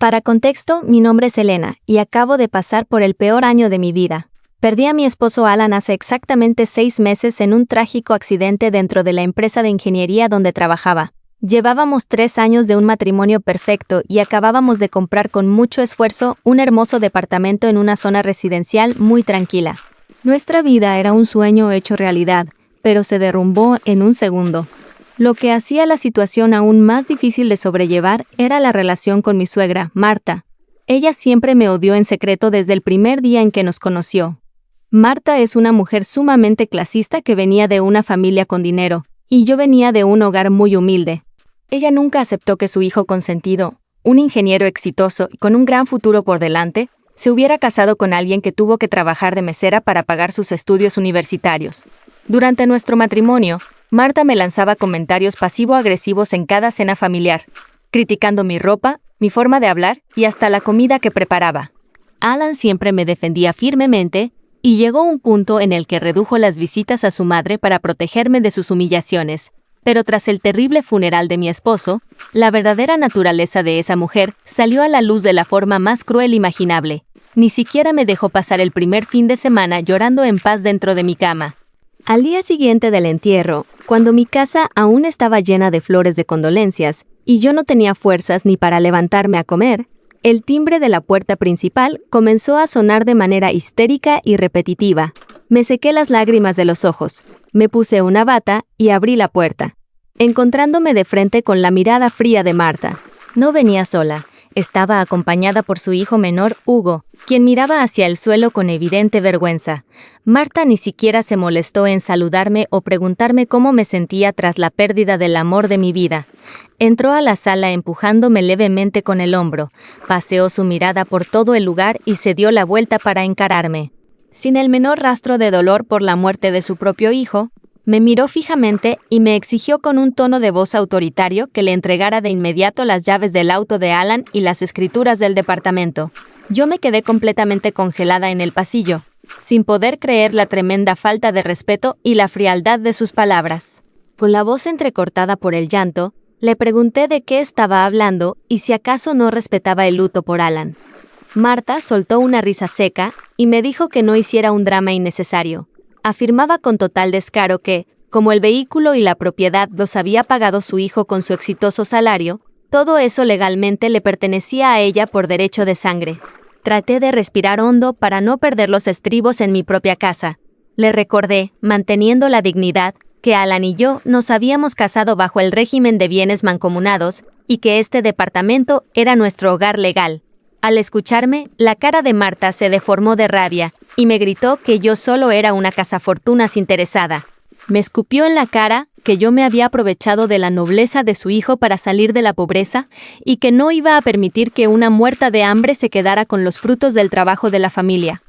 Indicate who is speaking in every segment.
Speaker 1: Para contexto, mi nombre es Elena y acabo de pasar por el peor año de mi vida. Perdí a mi esposo Alan hace exactamente 6 meses en un trágico accidente dentro de la empresa de ingeniería donde trabajaba. Llevábamos 3 años de un matrimonio perfecto y acabábamos de comprar con mucho esfuerzo un hermoso departamento en una zona residencial muy tranquila. Nuestra vida era un sueño hecho realidad, pero se derrumbó en un segundo. Lo que hacía la situación aún más difícil de sobrellevar era la relación con mi suegra, Marta. Ella siempre me odió en secreto desde el primer día en que nos conoció. Marta es una mujer sumamente clasista que venía de una familia con dinero, y yo venía de un hogar muy humilde. Ella nunca aceptó que su hijo consentido, un ingeniero exitoso y con un gran futuro por delante, se hubiera casado con alguien que tuvo que trabajar de mesera para pagar sus estudios universitarios. Durante nuestro matrimonio, Marta me lanzaba comentarios pasivo-agresivos en cada cena familiar, criticando mi ropa, mi forma de hablar y hasta la comida que preparaba. Alan siempre me defendía firmemente, y llegó un punto en el que redujo las visitas a su madre para protegerme de sus humillaciones. Pero tras el terrible funeral de mi esposo, la verdadera naturaleza de esa mujer salió a la luz de la forma más cruel imaginable. Ni siquiera me dejó pasar el primer fin de semana llorando en paz dentro de mi cama. Al día siguiente del entierro, cuando mi casa aún estaba llena de flores de condolencias y yo no tenía fuerzas ni para levantarme a comer, el timbre de la puerta principal comenzó a sonar de manera histérica y repetitiva. Me sequé las lágrimas de los ojos, me puse una bata y abrí la puerta, encontrándome de frente con la mirada fría de Marta. No venía sola, estaba acompañada por su hijo menor, Hugo, quien miraba hacia el suelo con evidente vergüenza. Marta ni siquiera se molestó en saludarme o preguntarme cómo me sentía tras la pérdida del amor de mi vida. Entró a la sala empujándome levemente con el hombro, paseó su mirada por todo el lugar y se dio la vuelta para encararme. Sin el menor rastro de dolor por la muerte de su propio hijo, me miró fijamente y me exigió con un tono de voz autoritario que le entregara de inmediato las llaves del auto de Alan y las escrituras del departamento. Yo me quedé completamente congelada en el pasillo, sin poder creer la tremenda falta de respeto y la frialdad de sus palabras. Con la voz entrecortada por el llanto, le pregunté de qué estaba hablando y si acaso no respetaba el luto por Alan. Marta soltó una risa seca y me dijo que no hiciera un drama innecesario. Afirmaba con total descaro que, como el vehículo y la propiedad los había pagado su hijo con su exitoso salario, todo eso legalmente le pertenecía a ella por derecho de sangre. Traté de respirar hondo para no perder los estribos en mi propia casa. Le recordé, manteniendo la dignidad, que Alan y yo nos habíamos casado bajo el régimen de bienes mancomunados y que este departamento era nuestro hogar legal. Al escucharme, la cara de Marta se deformó de rabia y me gritó que yo solo era una cazafortunas interesada. Me escupió en la cara que yo me había aprovechado de la nobleza de su hijo para salir de la pobreza y que no iba a permitir que una muerta de hambre se quedara con los frutos del trabajo de la familia.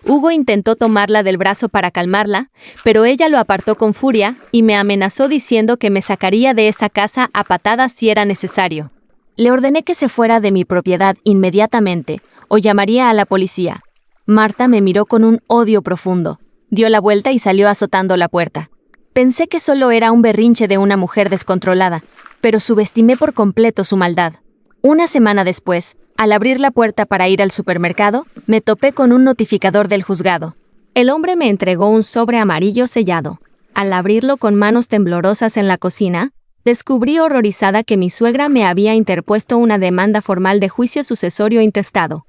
Speaker 1: Hugo intentó tomarla del brazo para calmarla, pero ella lo apartó con furia y me amenazó diciendo que me sacaría de esa casa a patadas si era necesario. Le ordené que se fuera de mi propiedad inmediatamente o llamaría a la policía. Marta me miró con un odio profundo, dio la vuelta y salió azotando la puerta. Pensé que solo era un berrinche de una mujer descontrolada, pero subestimé por completo su maldad. Una semana después, al abrir la puerta para ir al supermercado, me topé con un notificador del juzgado. El hombre me entregó un sobre amarillo sellado. Al abrirlo con manos temblorosas en la cocina, descubrí horrorizada que mi suegra me había interpuesto una demanda formal de juicio sucesorio intestado.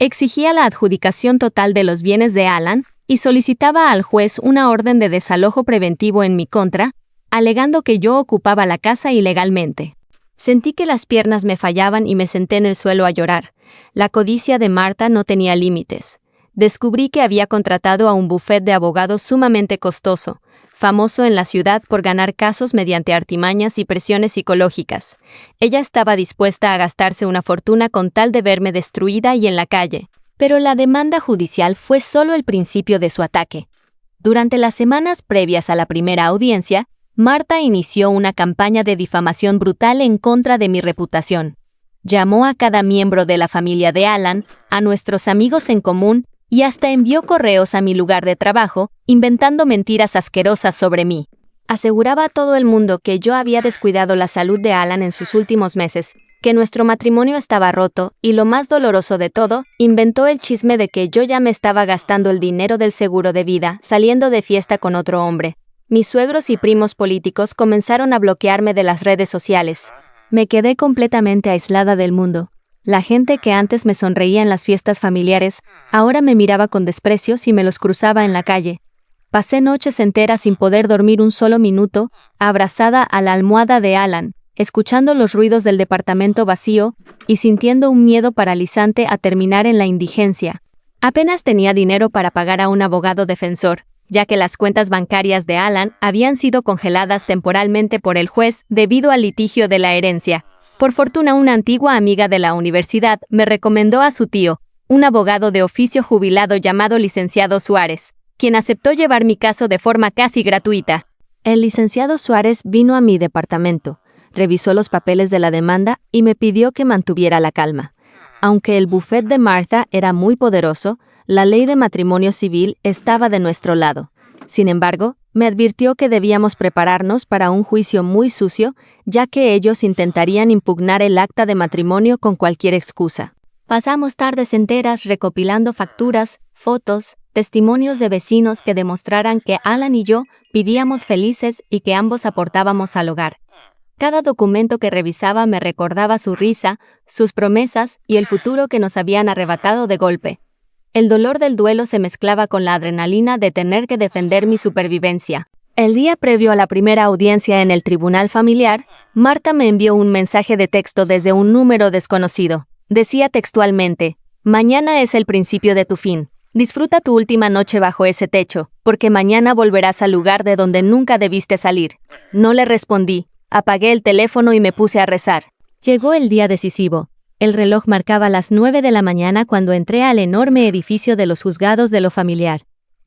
Speaker 1: Exigía la adjudicación total de los bienes de Alan y solicitaba al juez una orden de desalojo preventivo en mi contra, alegando que yo ocupaba la casa ilegalmente. Sentí que las piernas me fallaban y me senté en el suelo a llorar. La codicia de Marta no tenía límites. Descubrí que había contratado a un bufet de abogados sumamente costoso, famoso en la ciudad por ganar casos mediante artimañas y presiones psicológicas. Ella estaba dispuesta a gastarse una fortuna con tal de verme destruida y en la calle. Pero la demanda judicial fue solo el principio de su ataque. Durante las semanas previas a la primera audiencia, Marta inició una campaña de difamación brutal en contra de mi reputación. Llamó a cada miembro de la familia de Alan, a nuestros amigos en común, y hasta envió correos a mi lugar de trabajo, inventando mentiras asquerosas sobre mí. Aseguraba a todo el mundo que yo había descuidado la salud de Alan en sus últimos meses, que nuestro matrimonio estaba roto y, lo más doloroso de todo, inventó el chisme de que yo ya me estaba gastando el dinero del seguro de vida saliendo de fiesta con otro hombre. Mis suegros y primos políticos comenzaron a bloquearme de las redes sociales. Me quedé completamente aislada del mundo. La gente que antes me sonreía en las fiestas familiares, ahora me miraba con desprecio si me los cruzaba en la calle. Pasé noches enteras sin poder dormir un solo minuto, abrazada a la almohada de Alan, escuchando los ruidos del departamento vacío y sintiendo un miedo paralizante a terminar en la indigencia. Apenas tenía dinero para pagar a un abogado defensor, ya que las cuentas bancarias de Alan habían sido congeladas temporalmente por el juez debido al litigio de la herencia. Por fortuna, una antigua amiga de la universidad me recomendó a su tío, un abogado de oficio jubilado llamado licenciado Suárez, quien aceptó llevar mi caso de forma casi gratuita. El licenciado Suárez vino a mi departamento, revisó los papeles de la demanda y me pidió que mantuviera la calma. Aunque el bufet de Martha era muy poderoso, la ley de matrimonio civil estaba de nuestro lado. Sin embargo, me advirtió que debíamos prepararnos para un juicio muy sucio, ya que ellos intentarían impugnar el acta de matrimonio con cualquier excusa. Pasamos tardes enteras recopilando facturas, fotos, testimonios de vecinos que demostraran que Alan y yo vivíamos felices y que ambos aportábamos al hogar. Cada documento que revisaba me recordaba su risa, sus promesas y el futuro que nos habían arrebatado de golpe. El dolor del duelo se mezclaba con la adrenalina de tener que defender mi supervivencia. El día previo a la primera audiencia en el tribunal familiar, Martha me envió un mensaje de texto desde un número desconocido. Decía textualmente: «Mañana es el principio de tu fin. Disfruta tu última noche bajo ese techo, porque mañana volverás al lugar de donde nunca debiste salir». No le respondí. Apagué el teléfono y me puse a rezar. Llegó el día decisivo. El reloj marcaba las 9 de la mañana cuando entré al enorme edificio de los juzgados de lo familiar.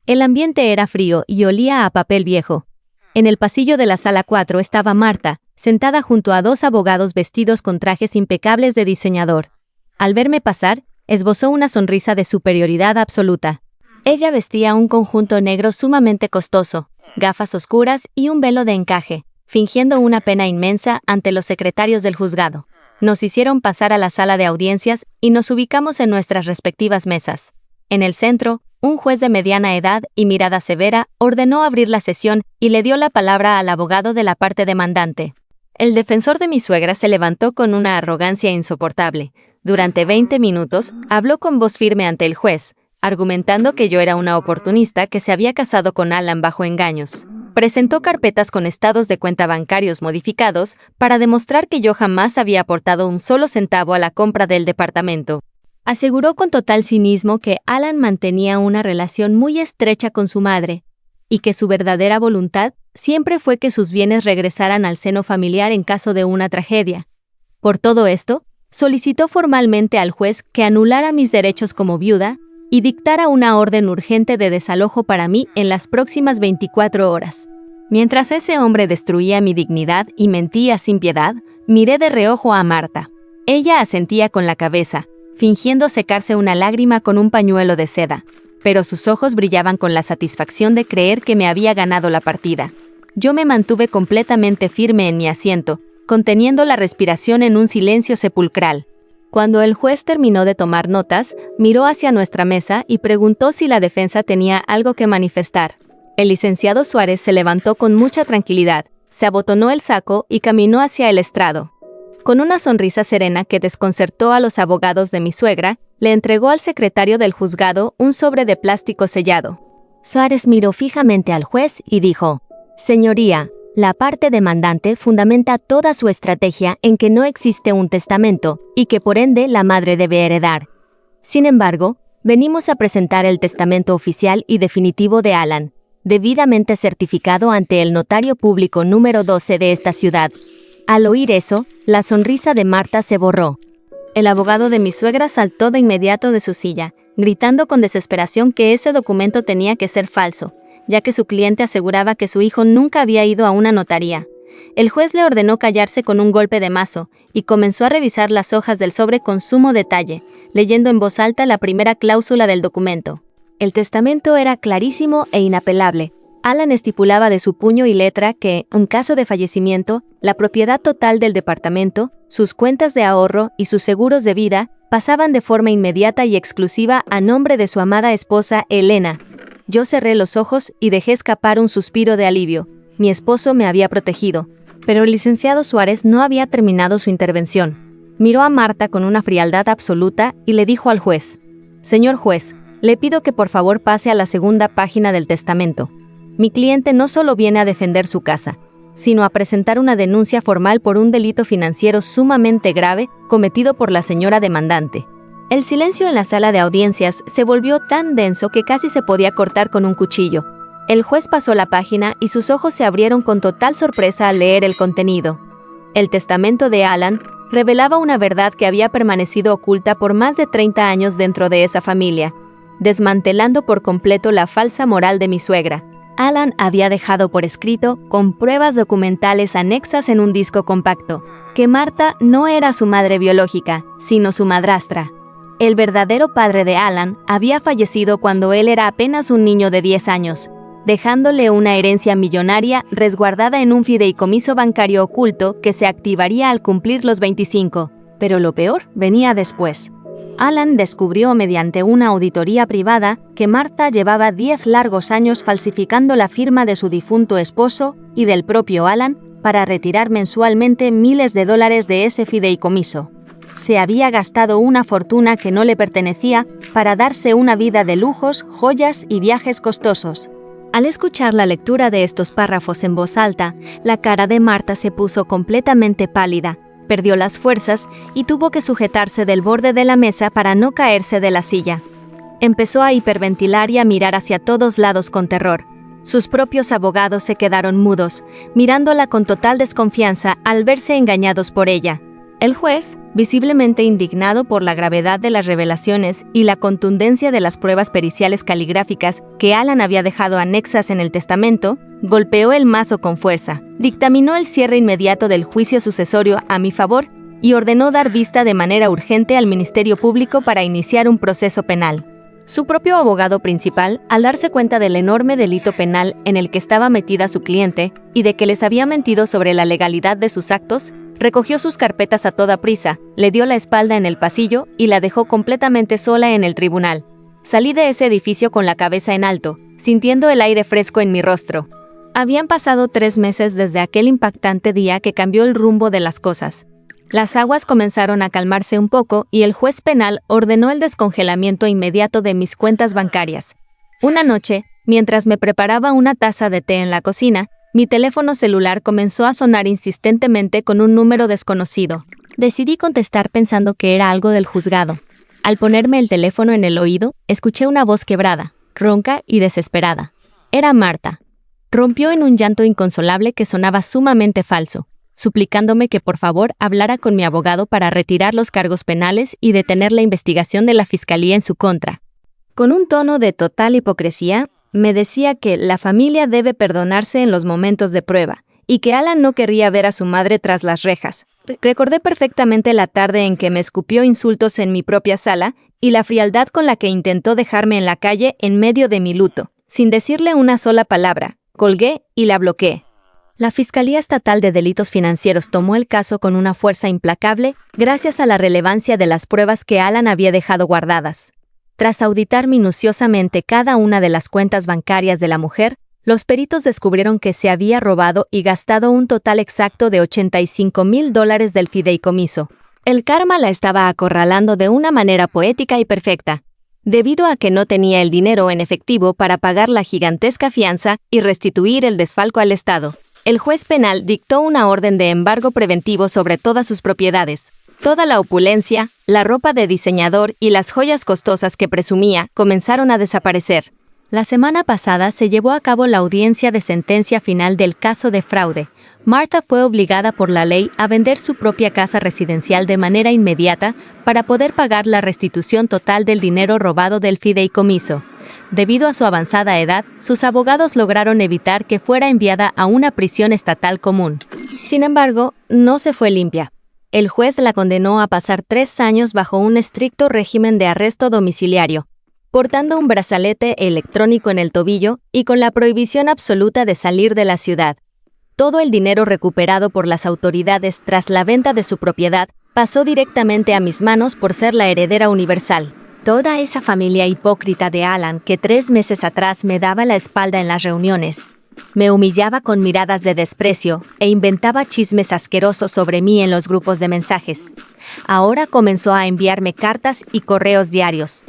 Speaker 1: El ambiente era frío y olía a papel viejo. En el pasillo de la sala 4 estaba Martha, sentada junto a dos abogados vestidos con trajes impecables de diseñador. Al verme pasar, esbozó una sonrisa de superioridad absoluta. Ella vestía un conjunto negro sumamente costoso, gafas oscuras y un velo de encaje, fingiendo una pena inmensa ante los secretarios del juzgado. Nos hicieron pasar a la sala de audiencias y nos ubicamos en nuestras respectivas mesas. En el centro, un juez de mediana edad y mirada severa ordenó abrir la sesión y le dio la palabra al abogado de la parte demandante. El defensor de mi suegra se levantó con una arrogancia insoportable. Durante 20 minutos, habló con voz firme ante el juez, argumentando que yo era una oportunista que se había casado con Alan bajo engaños. Presentó carpetas con estados de cuenta bancarios modificados para demostrar que yo jamás había aportado un solo centavo a la compra del departamento. Aseguró con total cinismo que Alan mantenía una relación muy estrecha con su madre y que su verdadera voluntad siempre fue que sus bienes regresaran al seno familiar en caso de una tragedia. Por todo esto, solicitó formalmente al juez que anulara mis derechos como viuda y dictara una orden urgente de desalojo para mí en las próximas 24 horas. Mientras ese hombre destruía mi dignidad y mentía sin piedad, miré de reojo a Martha. Ella asentía con la cabeza, fingiendo secarse una lágrima con un pañuelo de seda, pero sus ojos brillaban con la satisfacción de creer que me había ganado la partida. Yo me mantuve completamente firme en mi asiento, conteniendo la respiración en un silencio sepulcral. Cuando el juez terminó de tomar notas, miró hacia nuestra mesa y preguntó si la defensa tenía algo que manifestar. El licenciado Suárez se levantó con mucha tranquilidad, se abotonó el saco y caminó hacia el estrado. Con una sonrisa serena que desconcertó a los abogados de mi suegra, le entregó al secretario del juzgado un sobre de plástico sellado. Suárez miró fijamente al juez y dijo: «Señoría, la parte demandante fundamenta toda su estrategia en que no existe un testamento y que por ende la madre debe heredar. Sin embargo, venimos a presentar el testamento oficial y definitivo de Alan, debidamente certificado ante el notario público número 12 de esta ciudad». Al oír eso, la sonrisa de Martha se borró. El abogado de mi suegra saltó de inmediato de su silla, gritando con desesperación que ese documento tenía que ser falso, ya que su cliente aseguraba que su hijo nunca había ido a una notaría. El juez le ordenó callarse con un golpe de mazo y comenzó a revisar las hojas del sobre con sumo detalle, leyendo en voz alta la primera cláusula del documento. El testamento era clarísimo e inapelable. Alan estipulaba de su puño y letra que, en caso de fallecimiento, la propiedad total del departamento, sus cuentas de ahorro y sus seguros de vida pasaban de forma inmediata y exclusiva a nombre de su amada esposa, Elena. Yo cerré los ojos y dejé escapar un suspiro de alivio. Mi esposo me había protegido. Pero el licenciado Suárez no había terminado su intervención. Miró a Marta con una frialdad absoluta y le dijo al juez: «Señor juez, le pido que por favor pase a la segunda página del testamento. Mi cliente no solo viene a defender su casa, sino a presentar una denuncia formal por un delito financiero sumamente grave cometido por la señora demandante». El silencio en la sala de audiencias se volvió tan denso que casi se podía cortar con un cuchillo. El juez pasó la página y sus ojos se abrieron con total sorpresa al leer el contenido. El testamento de Alan revelaba una verdad que había permanecido oculta por más de 30 años dentro de esa familia, desmantelando por completo la falsa moral de mi suegra. Alan había dejado por escrito, con pruebas documentales anexas en un disco compacto, que Marta no era su madre biológica, sino su madrastra. El verdadero padre de Alan había fallecido cuando él era apenas un niño de 10 años, dejándole una herencia millonaria resguardada en un fideicomiso bancario oculto que se activaría al cumplir los 25. Pero lo peor venía después. Alan descubrió mediante una auditoría privada que Marta llevaba 10 largos años falsificando la firma de su difunto esposo y del propio Alan para retirar mensualmente miles de dólares de ese fideicomiso. Se había gastado una fortuna que no le pertenecía para darse una vida de lujos, joyas y viajes costosos. Al escuchar la lectura de estos párrafos en voz alta, la cara de Marta se puso completamente pálida, perdió las fuerzas y tuvo que sujetarse del borde de la mesa para no caerse de la silla. Empezó a hiperventilar y a mirar hacia todos lados con terror. Sus propios abogados se quedaron mudos, mirándola con total desconfianza al verse engañados por ella. El juez, visiblemente indignado por la gravedad de las revelaciones y la contundencia de las pruebas periciales caligráficas que Alan había dejado anexas en el testamento, golpeó el mazo con fuerza, dictaminó el cierre inmediato del juicio sucesorio a mi favor y ordenó dar vista de manera urgente al Ministerio Público para iniciar un proceso penal. Su propio abogado principal, al darse cuenta del enorme delito penal en el que estaba metida su cliente y de que les había mentido sobre la legalidad de sus actos, recogió sus carpetas a toda prisa, le dio la espalda en el pasillo y la dejó completamente sola en el tribunal. Salí de ese edificio con la cabeza en alto, sintiendo el aire fresco en mi rostro. Habían pasado 3 meses desde aquel impactante día que cambió el rumbo de las cosas. Las aguas comenzaron a calmarse un poco y el juez penal ordenó el descongelamiento inmediato de mis cuentas bancarias. Una noche, mientras me preparaba una taza de té en la cocina, mi teléfono celular comenzó a sonar insistentemente con un número desconocido. Decidí contestar pensando que era algo del juzgado. Al ponerme el teléfono en el oído, escuché una voz quebrada, ronca y desesperada. Era Marta. Rompió en un llanto inconsolable que sonaba sumamente falso, suplicándome que por favor hablara con mi abogado para retirar los cargos penales y detener la investigación de la fiscalía en su contra. Con un tono de total hipocresía, me decía que la familia debe perdonarse en los momentos de prueba, y que Alan no querría ver a su madre tras las rejas. Recordé perfectamente la tarde en que me escupió insultos en mi propia sala, y la frialdad con la que intentó dejarme en la calle en medio de mi luto. Sin decirle una sola palabra, colgué y la bloqueé. La Fiscalía Estatal de Delitos Financieros tomó el caso con una fuerza implacable, gracias a la relevancia de las pruebas que Alan había dejado guardadas. Tras auditar minuciosamente cada una de las cuentas bancarias de la mujer, los peritos descubrieron que se había robado y gastado un total exacto de $85,000 del fideicomiso. El karma la estaba acorralando de una manera poética y perfecta, debido a que no tenía el dinero en efectivo para pagar la gigantesca fianza y restituir el desfalco al Estado. El juez penal dictó una orden de embargo preventivo sobre todas sus propiedades. Toda la opulencia, la ropa de diseñador y las joyas costosas que presumía comenzaron a desaparecer. La semana pasada se llevó a cabo la audiencia de sentencia final del caso de fraude. Marta fue obligada por la ley a vender su propia casa residencial de manera inmediata para poder pagar la restitución total del dinero robado del fideicomiso. Debido a su avanzada edad, sus abogados lograron evitar que fuera enviada a una prisión estatal común. Sin embargo, no se fue limpia. El juez la condenó a pasar 3 años bajo un estricto régimen de arresto domiciliario. portando un brazalete electrónico en el tobillo y con la prohibición absoluta de salir de la ciudad. Todo el dinero recuperado por las autoridades tras la venta de su propiedad pasó directamente a mis manos por ser la heredera universal. Toda esa familia hipócrita de Alan que 3 meses atrás me daba la espalda en las reuniones, me humillaba con miradas de desprecio e inventaba chismes asquerosos sobre mí en los grupos de mensajes. Ahora comenzó a enviarme cartas y correos diarios.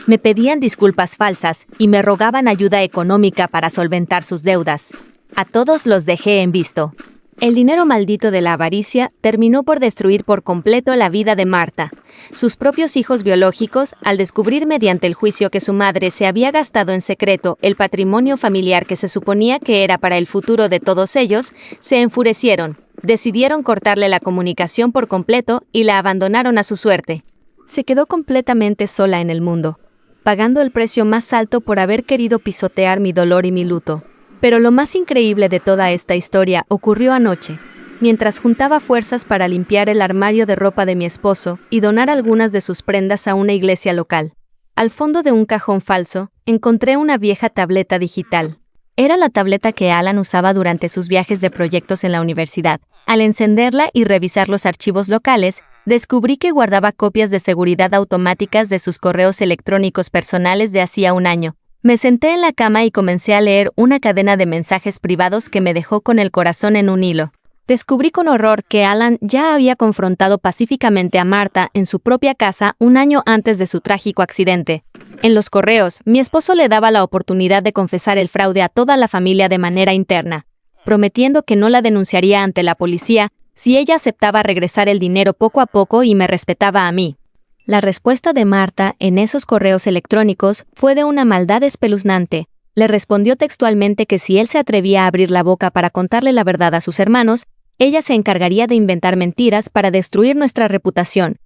Speaker 1: Me pedían disculpas falsas y me rogaban ayuda económica para solventar sus deudas. A todos los dejé en visto. El dinero maldito de la avaricia terminó por destruir por completo la vida de Marta. Sus propios hijos biológicos, al descubrir mediante el juicio que su madre se había gastado en secreto el patrimonio familiar que se suponía que era para el futuro de todos ellos, se enfurecieron, decidieron cortarle la comunicación por completo y la abandonaron a su suerte. Se quedó completamente sola en el mundo, pagando el precio más alto por haber querido pisotear mi dolor y mi luto. Pero lo más increíble de toda esta historia ocurrió anoche, mientras juntaba fuerzas para limpiar el armario de ropa de mi esposo y donar algunas de sus prendas a una iglesia local. Al fondo de un cajón falso, encontré una vieja tableta digital. Era la tableta que Alan usaba durante sus viajes de proyectos en la universidad. Al encenderla y revisar los archivos locales, descubrí que guardaba copias de seguridad automáticas de sus correos electrónicos personales de hacía un año. Me senté en la cama y comencé a leer una cadena de mensajes privados que me dejó con el corazón en un hilo. Descubrí con horror que Alan ya había confrontado pacíficamente a Marta en su propia casa un año antes de su trágico accidente. En los correos, mi esposo le daba la oportunidad de confesar el fraude a toda la familia de manera interna, prometiendo que no la denunciaría ante la policía si ella aceptaba regresar el dinero poco a poco y me respetaba a mí. La respuesta de Marta en esos correos electrónicos fue de una maldad espeluznante. Le respondió textualmente que si él se atrevía a abrir la boca para contarle la verdad a sus hermanos, ella se encargaría de inventar mentiras para destruir nuestra reputación,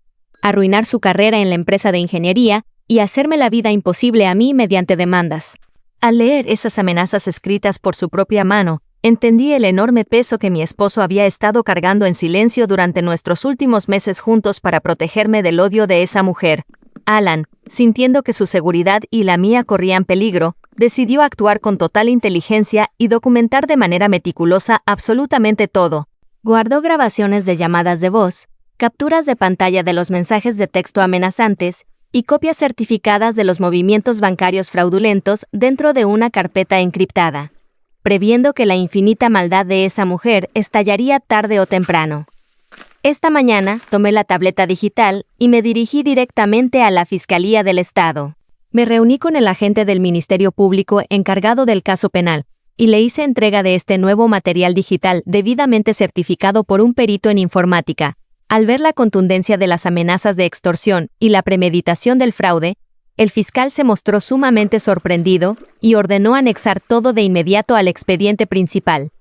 Speaker 1: arruinar su carrera en la empresa de ingeniería y hacerme la vida imposible a mí mediante demandas. Al leer esas amenazas escritas por su propia mano, entendí el enorme peso que mi esposo había estado cargando en silencio durante nuestros últimos meses juntos para protegerme del odio de esa mujer. Alan, sintiendo que su seguridad y la mía corrían peligro, decidió actuar con total inteligencia y documentar de manera meticulosa absolutamente todo. Guardó grabaciones de llamadas de voz, capturas de pantalla de los mensajes de texto amenazantes y copias certificadas de los movimientos bancarios fraudulentos dentro de una carpeta encriptada, previendo que la infinita maldad de esa mujer estallaría tarde o temprano. Esta mañana tomé la tableta digital y me dirigí directamente a la Fiscalía del Estado. Me reuní con el agente del Ministerio Público encargado del caso penal y le hice entrega de este nuevo material digital debidamente certificado por un perito en informática. Al ver la contundencia de las amenazas de extorsión y la premeditación del fraude, el fiscal se mostró sumamente sorprendido y ordenó anexar todo de inmediato al expediente principal.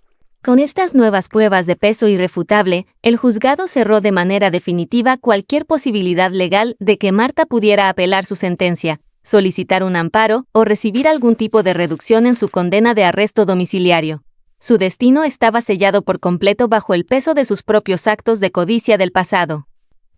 Speaker 1: Con estas nuevas pruebas de peso irrefutable, el juzgado cerró de manera definitiva cualquier posibilidad legal de que Marta pudiera apelar su sentencia, solicitar un amparo o recibir algún tipo de reducción en su condena de arresto domiciliario. Su destino estaba sellado por completo bajo el peso de sus propios actos de codicia del pasado.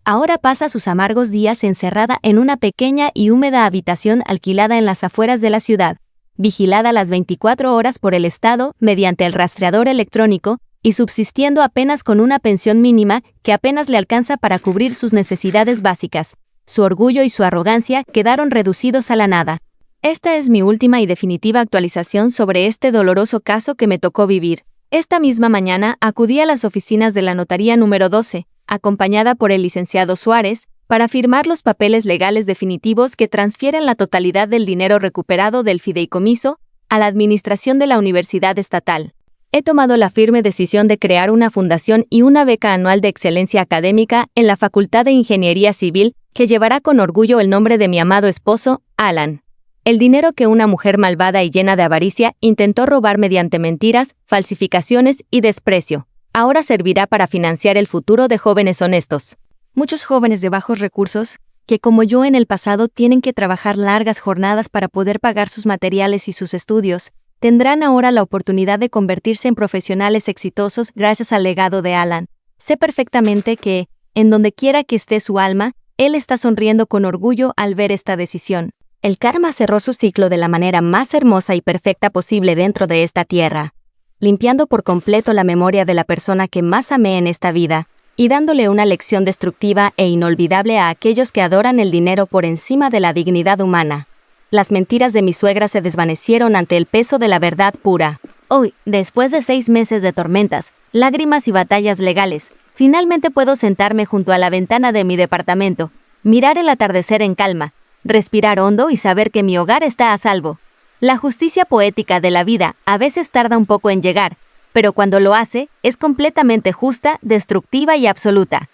Speaker 1: Ahora pasa sus amargos días encerrada en una pequeña y húmeda habitación alquilada en las afueras de la ciudad, vigilada las 24 horas por el Estado mediante el rastreador electrónico y subsistiendo apenas con una pensión mínima que apenas le alcanza para cubrir sus necesidades básicas. Su orgullo y su arrogancia quedaron reducidos a la nada. Esta es mi última y definitiva actualización sobre este doloroso caso que me tocó vivir. Esta misma mañana acudí a las oficinas de la notaría número 12, acompañada por el licenciado Suárez, para firmar los papeles legales definitivos que transfieren la totalidad del dinero recuperado del fideicomiso a la administración de la Universidad Estatal. He tomado la firme decisión de crear una fundación y una beca anual de excelencia académica en la Facultad de Ingeniería Civil que llevará con orgullo el nombre de mi amado esposo, Alan. El dinero que una mujer malvada y llena de avaricia intentó robar mediante mentiras, falsificaciones y desprecio, ahora servirá para financiar el futuro de jóvenes honestos. Muchos jóvenes de bajos recursos, que como yo en el pasado tienen que trabajar largas jornadas para poder pagar sus materiales y sus estudios, tendrán ahora la oportunidad de convertirse en profesionales exitosos gracias al legado de Alan. Sé perfectamente que, en donde quiera que esté su alma, él está sonriendo con orgullo al ver esta decisión. El karma cerró su ciclo de la manera más hermosa y perfecta posible dentro de esta tierra, limpiando por completo la memoria de la persona que más amé en esta vida, y dándole una lección destructiva e inolvidable a aquellos que adoran el dinero por encima de la dignidad humana. Las mentiras de mi suegra se desvanecieron ante el peso de la verdad pura. Hoy, después de 6 meses de tormentas, lágrimas y batallas legales, finalmente puedo sentarme junto a la ventana de mi departamento, mirar el atardecer en calma, respirar hondo y saber que mi hogar está a salvo. La justicia poética de la vida a veces tarda un poco en llegar, pero cuando lo hace, es completamente justa, destructiva y absoluta.